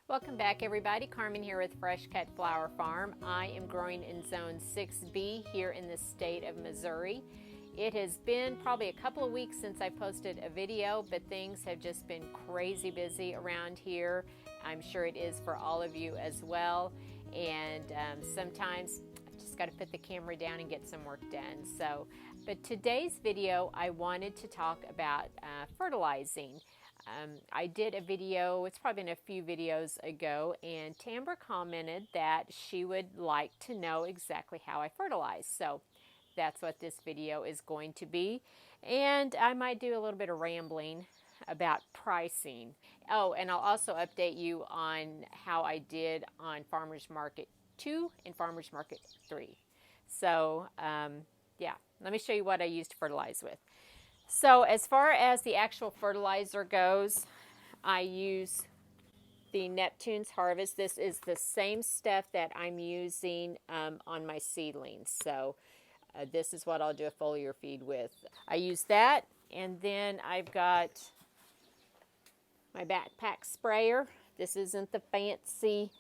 Welcome back, everybody. Carmen here with Fresh Cut Flower Farm. I am growing in Zone 6B here in the state of Missouri. It has been probably a couple of weeks since I posted a video, but things have just been crazy busy around here. I'm sure it is for all of you as well. And sometimes I've just got to put the camera down and get some work done. But today's video, I wanted to talk about fertilizing. I did a video, it's probably been a few videos ago, and Tambra commented that she would like to know exactly how I fertilize. So that's what this video is going to be. And I might do a little bit of rambling about pricing. Oh, and I'll also update you on how I did on Farmers Market 2 and Farmers Market 3. So, yeah, let me show you what I used to fertilize with. So as far as the actual fertilizer goes, I use the Neptune's Harvest. This is the same stuff that I'm using on my seedlings. So this is what I'll do a foliar feed with. I use that, and then I've got my backpack sprayer. This isn't the fancy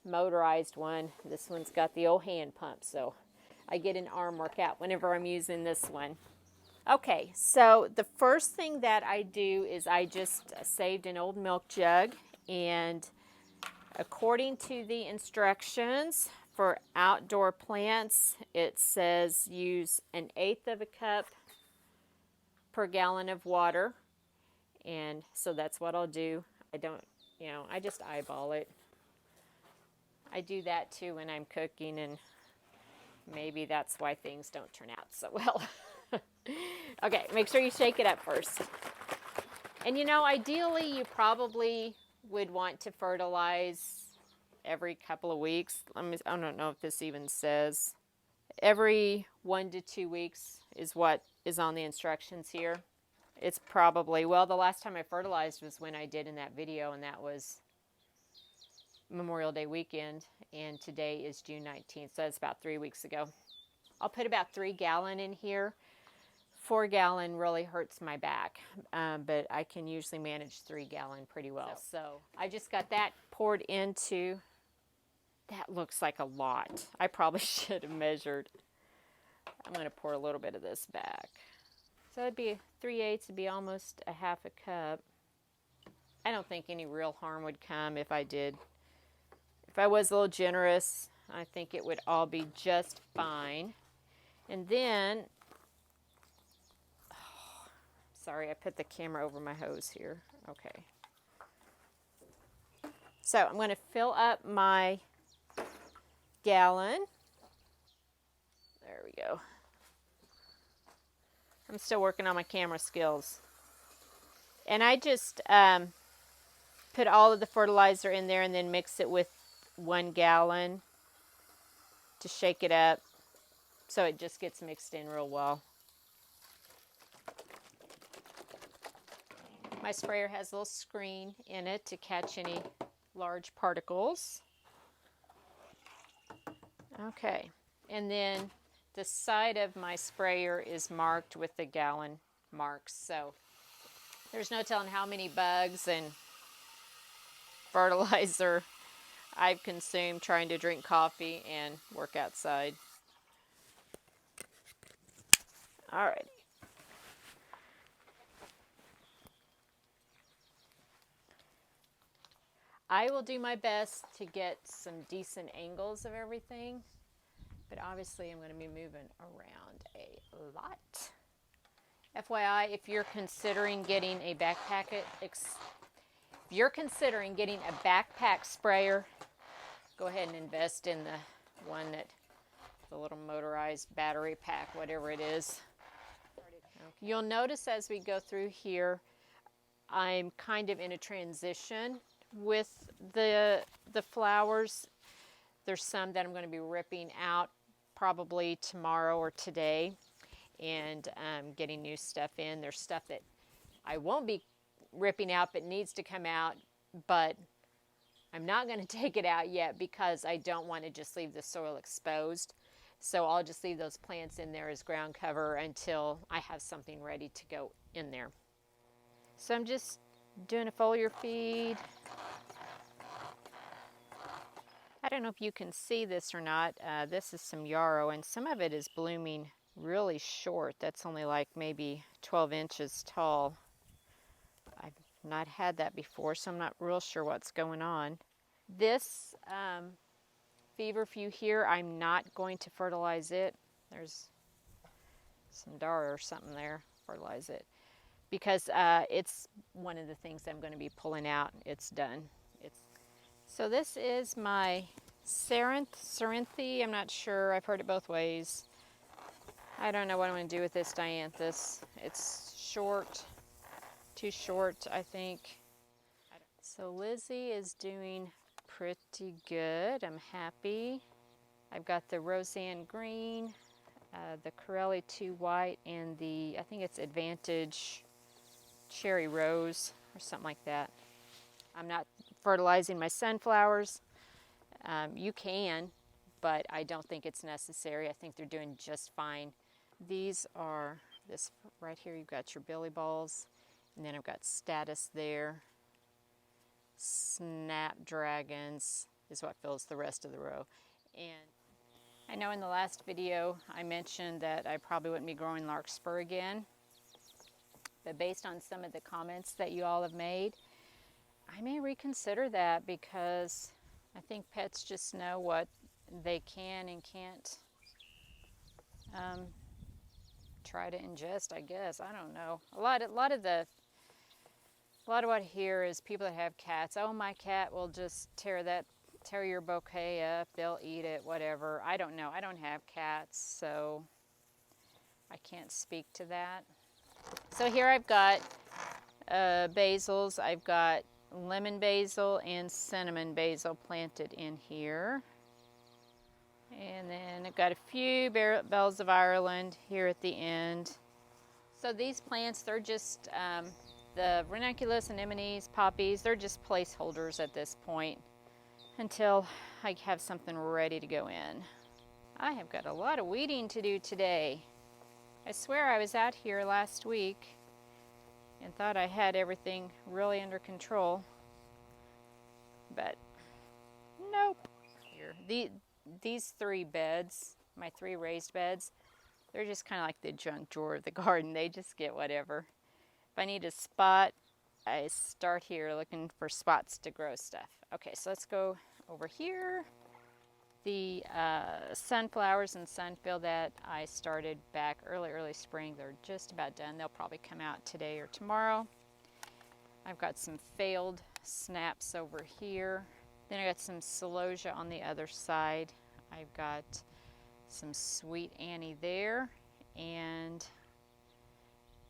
motorized one. This one's got the old hand pump, so I get an arm workout whenever I'm using this one. Okay, so the first thing that I do is I just saved an old milk jug, and according to the instructions for outdoor plants, it says use 1/8 of a cup per gallon of water, and so that's what I'll do. I don't, I just eyeball it. I do that too when I'm cooking, and maybe that's why things don't turn out so well. Okay, make sure you shake it up first. And ideally you probably would want to fertilize every couple of weeks. I don't know if this even says. Every 1 to 2 weeks is what is on the instructions here. It's probably, well, the last time I fertilized was when I did in that video, and that was Memorial Day weekend, and today is June 19th, so that's about 3 weeks ago. I'll put about 3 gallon in here. 4 gallon really hurts my back, but I can usually manage 3 gallon pretty well. So I just got that poured into, that looks like a lot. I probably should have measured. I'm going to pour a little bit of this back. So it'd be 3/8, it'd be almost a half a cup. I don't think any real harm would come if I did. If I was a little generous, I think it would all be just fine. And then, sorry, I put the camera over my hose here. Okay. So I'm going to fill up my gallon. There we go. I'm still working on my camera skills. And I just put all of the fertilizer in there and then mix it with 1 gallon to shake it up so it just gets mixed in real well. My sprayer has a little screen in it to catch any large particles. Okay, and then the side of my sprayer is marked with the gallon marks, so there's no telling how many bugs and fertilizer I've consumed trying to drink coffee and work outside. All right. I will do my best to get some decent angles of everything, but obviously I'm going to be moving around a lot. FYI, if you're considering getting a backpack, sprayer, go ahead and invest in the one that, the little motorized battery pack, whatever it is. You'll notice as we go through here, I'm kind of in a transition with the flowers. There's some that I'm going to be ripping out probably tomorrow or today and getting new stuff in. There's stuff that I won't be ripping out but needs to come out, but I'm not going to take it out yet because I don't want to just leave the soil exposed. So I'll just leave those plants in there as ground cover until I have something ready to go in there. So I'm just doing a foliar feed. don't know if you can see this or not. This is some yarrow, and some of it is blooming really short. That's only like maybe 12 inches tall. I've not had that before, so I'm not real sure what's going on. This feverfew here, I'm not going to fertilize it. There's some dar or something there. Fertilize it. Because it's one of the things I'm going to be pulling out. It's done. So this is my Cerinthe. I'm not sure. I've heard it both ways. I don't know what I'm going to do with this dianthus. It's short. Too short, I think. So Lizzie is doing pretty good. I'm happy. I've got the Roseanne green, the Corelli 2 white, and the, I think it's Advantage Cherry Rose or something like that. I'm not fertilizing my sunflowers. You can, but I don't think it's necessary. I think they're doing just fine. These are, this right here, you've got your billy balls, and then I've got Status there. Snapdragons is what fills the rest of the row. And I know in the last video I mentioned that I probably wouldn't be growing larkspur again, but based on some of the comments that you all have made, I may reconsider that, because I think pets just know what they can and can't try to ingest, I guess. I don't know. A lot of what I hear is people that have cats. Oh, my cat will just tear your bouquet up. They'll eat it, whatever. I don't know. I don't have cats, so I can't speak to that. So here I've got basils. I've got lemon basil and cinnamon basil planted in here. And then I've got a few bells of Ireland here at the end. So these plants, they're just the ranunculus, anemones, poppies, they're just placeholders at this point until I have something ready to go in. I have got a lot of weeding to do today. I swear I was out here last week and thought I had everything really under control, but nope. Here, these 3 beds, my 3 raised beds, they're just kind of like the junk drawer of the garden. They just get whatever. If I need a spot, I start here looking for spots to grow stuff. Okay, so let's go over here. The sunflowers and sunfill that I started back early spring, they're just about done. They'll probably come out today or tomorrow. I've got some failed snaps over here. Then I got some celosia on the other side. I've got some Sweet Annie there, and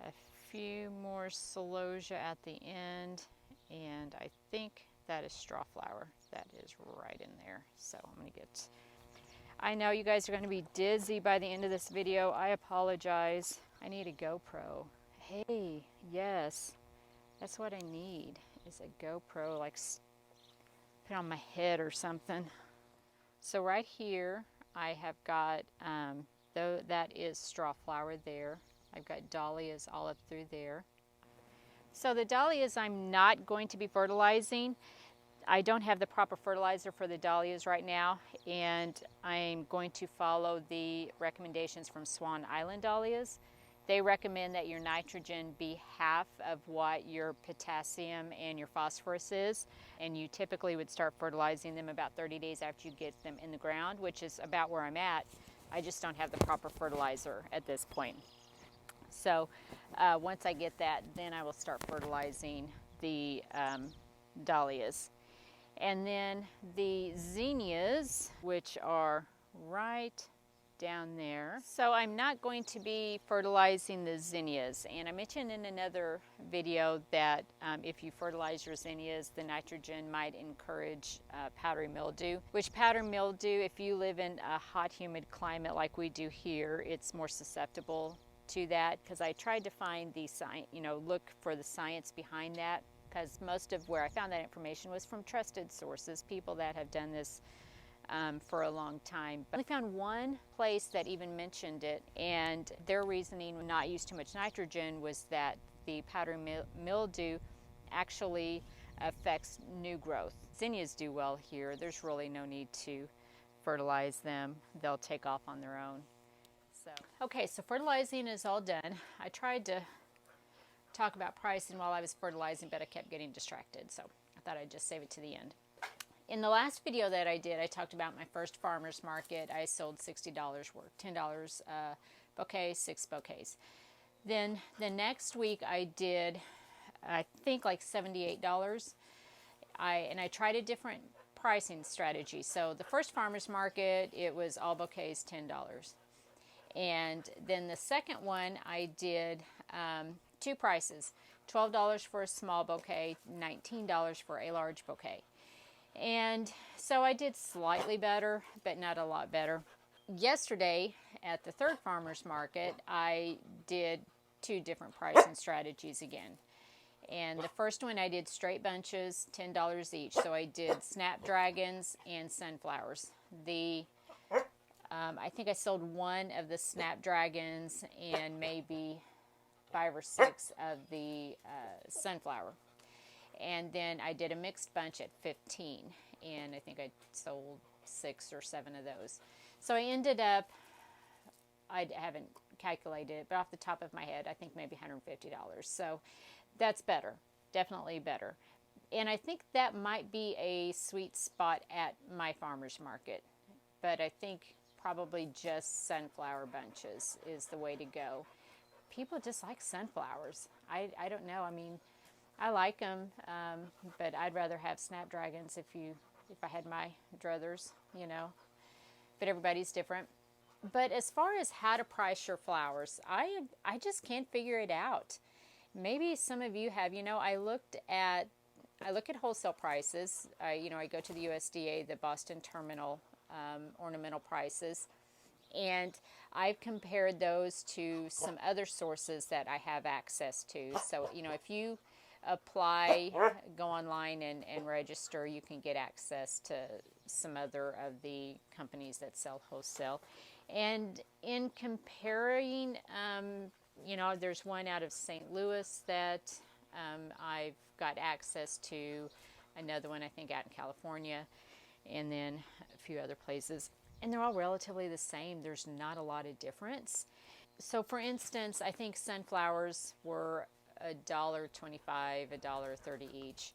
a few more celosia at the end, and I think that is strawflower. That is right in there. So I'm going to get, I know you guys are going to be dizzy by the end of this video. I apologize. I need a GoPro. Hey, yes, that's what I need, is a GoPro, like put it on my head or something. So right here I have got, though that is strawflower there. I've got dahlias all up through there. So the dahlias I'm not going to be fertilizing. I don't have the proper fertilizer for the dahlias right now, and I'm going to follow the recommendations from Swan Island Dahlias. They recommend that your nitrogen be half of what your potassium and your phosphorus is, and you typically would start fertilizing them about 30 days after you get them in the ground, which is about where I'm at. I just don't have the proper fertilizer at this point. So once I get that, then I will start fertilizing the dahlias. And then the zinnias, which are right down there. So I'm not going to be fertilizing the zinnias. And I mentioned in another video that if you fertilize your zinnias, the nitrogen might encourage powdery mildew, which powdery mildew, if you live in a hot, humid climate like we do here, it's more susceptible to that, because I tried to find the science, look for the science behind that, because most of where I found that information was from trusted sources, people that have done this for a long time. But I only found one place that even mentioned it, and their reasoning not use too much nitrogen was that the powdery mildew actually affects new growth. Zinnias do well here. There's really no need to fertilize them. They'll take off on their own. Okay, so fertilizing is all done. I tried to talk about pricing while I was fertilizing, but I kept getting distracted, so I thought I'd just save it to the end. In the last video that I did, I talked about my first farmer's market. I sold $60 worth, $10 bouquet, 6 bouquets. Then the next week I did, I think like $78. I tried a different pricing strategy. So the first farmer's market, it was all bouquets, $10. And then the second one, I did 2 prices, $12 for a small bouquet, $19 for a large bouquet. And so I did slightly better, but not a lot better. Yesterday at the third farmer's market, I did 2 different pricing strategies again. And the first one I did straight bunches, $10 each. So I did snapdragons and sunflowers. I think I sold 1 of the snapdragons and maybe 5 or 6 of the sunflower. And then I did a mixed bunch at 15, and I think I sold 6 or 7 of those. So I ended up, I haven't calculated it, but off the top of my head, I think maybe $150. So that's better, definitely better. And I think that might be a sweet spot at my farmer's market. But I think probably just sunflower bunches is the way to go. People just like sunflowers. I don't know, I mean, I like them, but I'd rather have snapdragons if I had my druthers, you know. But everybody's different. But as far as how to price your flowers, I just can't figure it out. Maybe some of you have. You know, I look at wholesale prices. I go to the USDA, the Boston Terminal ornamental prices, and I've compared those to some other sources that I have access to. So, you know, if you apply, go online and register, you can get access to some other of the companies that sell wholesale. And in comparing, you know, there's one out of St. Louis that I've got access to, another one I think out in California, and then a few other places. And they're all relatively the same. There's not a lot of difference. So for instance, I think sunflowers were $1.25, $1.30 each.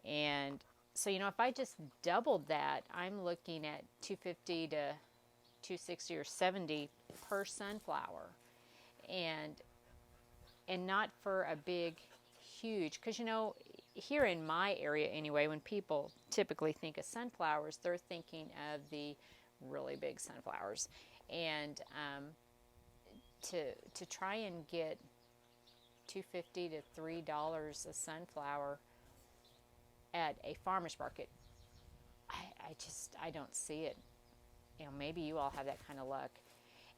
And so, you know, if I just doubled that, I'm looking at $2.50 to $2.60 or $2.70 per sunflower. And not for a big, huge, because, you know, here in my area anyway, when people typically think of sunflowers, they're thinking of the really big sunflowers. And to try and get $2.50 to $3 a sunflower at a farmer's market, I don't see it. You know, maybe you all have that kind of luck.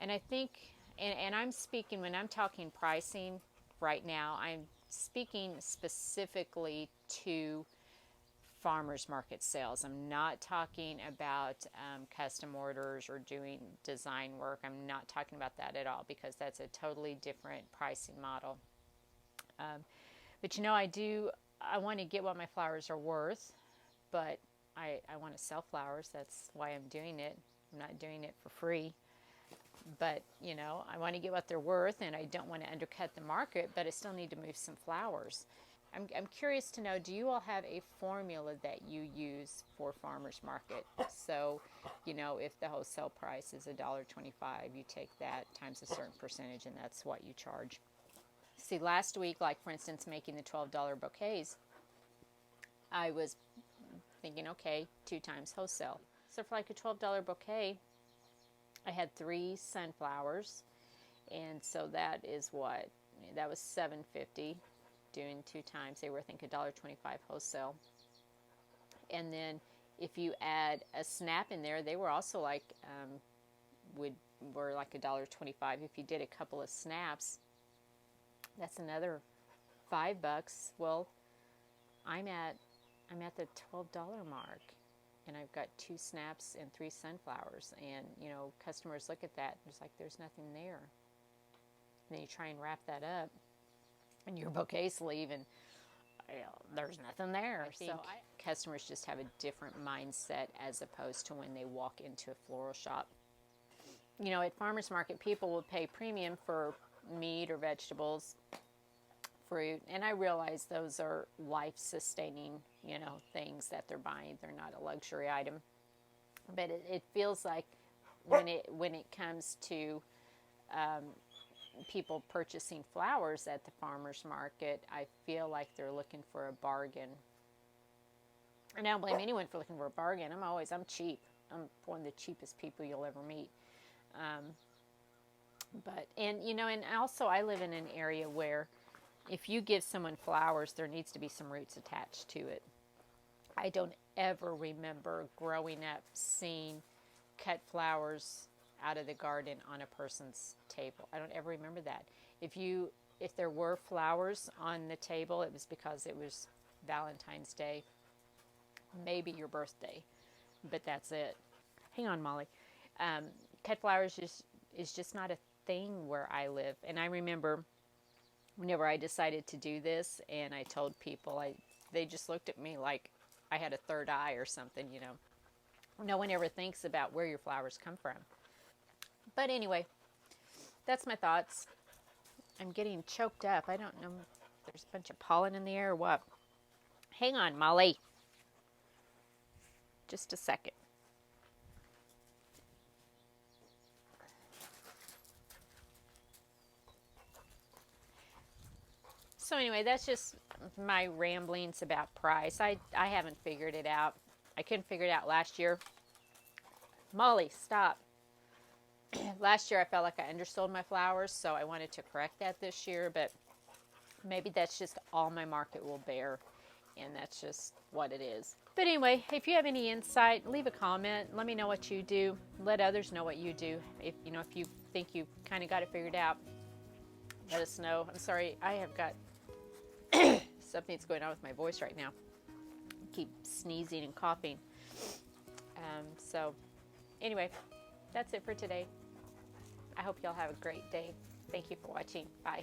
And I think, and I'm speaking, when I'm talking pricing right now, I'm speaking specifically to farmers market sales. I'm not talking about custom orders or doing design work. I'm not talking about that at all, because that's a totally different pricing model. But you know, I want to get what my flowers are worth, but I want to sell flowers. That's why I'm doing it. I'm not doing it for free. But, you know, I want to get what they're worth, and I don't want to undercut the market, but I still need to move some flowers. I'm curious to know, do you all have a formula that you use for farmers market? So, you know, if the wholesale price is $1.25, you take that times a certain percentage, and that's what you charge. See, last week, like for instance, making the $12 bouquets, I was thinking, okay, 2 times wholesale. So for like a $12 bouquet, I had 3 sunflowers, and so that is what? That was $7.50 doing 2 times. They were, I think, $1.25 wholesale. And then if you add a snap in there, they were also like, were like $1.25. If you did a couple of snaps, that's another $5. Well, I'm at the $12 mark, and I've got 2 snaps and 3 sunflowers. And, you know, customers look at that, and it's like, there's nothing there. And then you try and wrap that up in your bouquet sleeve, and there's nothing there. I think Customers just have a different mindset as opposed to when they walk into a floral shop. You know, at farmers market, people will pay premium for meat or vegetables, fruit, and I realize those are life-sustaining, you know, things that they're buying. They're not a luxury item, but it feels like when it comes to people purchasing flowers at the farmers market, I feel like they're looking for a bargain. And I don't blame anyone for looking for a bargain. I'm cheap. I'm one of the cheapest people you'll ever meet. And also I live in an area where if you give someone flowers, there needs to be some roots attached to it. I don't ever remember growing up seeing cut flowers out of the garden on a person's table. I don't ever remember that. If there were flowers on the table, it was because it was Valentine's Day, maybe your birthday, but that's it. Hang on, Molly. Cut flowers is just not a thing where I live. And I remember whenever I decided to do this and I told people, they just looked at me like I had a third eye or something, you know. No one ever thinks about where your flowers come from. But anyway, that's my thoughts. I'm getting choked up. I don't know if there's a bunch of pollen in the air or what. Hang on, Molly. Just a second. So anyway, that's just my ramblings about price. I haven't figured it out. I couldn't figure it out last year. Molly, stop. Last year I felt like I undersold my flowers, so I wanted to correct that this year, but maybe that's just all my market will bear, and that's just what it is. But anyway, if you have any insight, leave a comment. Let me know what you do. Let others know what you do. If you think you kind of got it figured out, let us know. I'm sorry, I have got something's going on with my voice right now. I keep sneezing and coughing. So anyway, that's it for today. I hope y'all have a great day. Thank you for watching. Bye.